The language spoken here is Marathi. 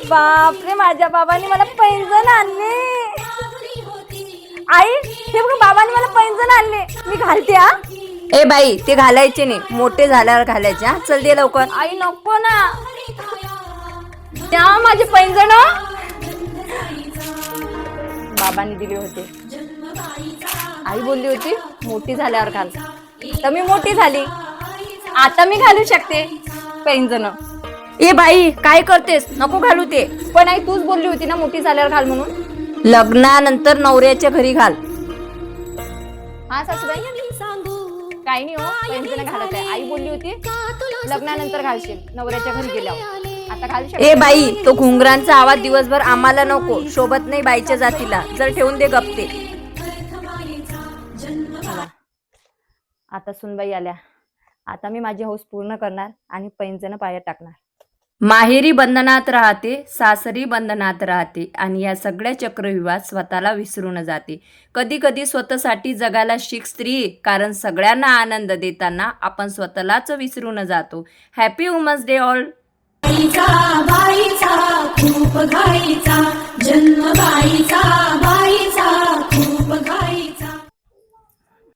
बापरे, माझ्या बाबांनी मला पैंजण आणले. आई, हे बघ, बाबांनी मला पैंजण आणले. मी घालते हा. ए बाई, ते घालायचे नाही, मोठे झाल्यावर घालायचे. हा, चल दे लवकर. आई नको ना, त्या माझे पैंजण बाबांनी दिले होते. आई बोलली होती मोठी झाल्यावर घाल, तर मी मोठी झाली, आता मी घालू शकते पैंजण. ए बाई, काय करतेस? नको घालू ते. पण आई तूच बोलली होती ना मोठी झाल्यावर घाल म्हणून. लग्नानंतर नवऱ्याच्या घरी घाल. हा सासूबाई, काही नाही हो, पैंजण घालत आहे. आई बोलली होती लग्नानंतर घालशील, नवऱ्याच्या घरी गेल्यावर. आता घालू शकते. ए बाई, तो घुंगरांचा आवाज दिवसभर आम्हाला नको, शोभत नाही बाईच्या जातीला. जर ठेवून दे गप्ते. आता सुनबाई आल्या, आता मी माझी हौस पूर्ण करणार आणि पैंजण पायात टाकणार. माहेरी बंधनात राहते, सासरी बंधनात राहते आणि या सगळ्या चक्रव्यूहात स्वतःला विसरून जाते. कधी कधी स्वतःसाठी जगायला शिक स्त्री, कारण सगळ्यांना आनंद देताना आपण स्वतःलाच विसरून जातो. Happy women's day all. बाईचा खूप घाईचा जन्म, बाईचा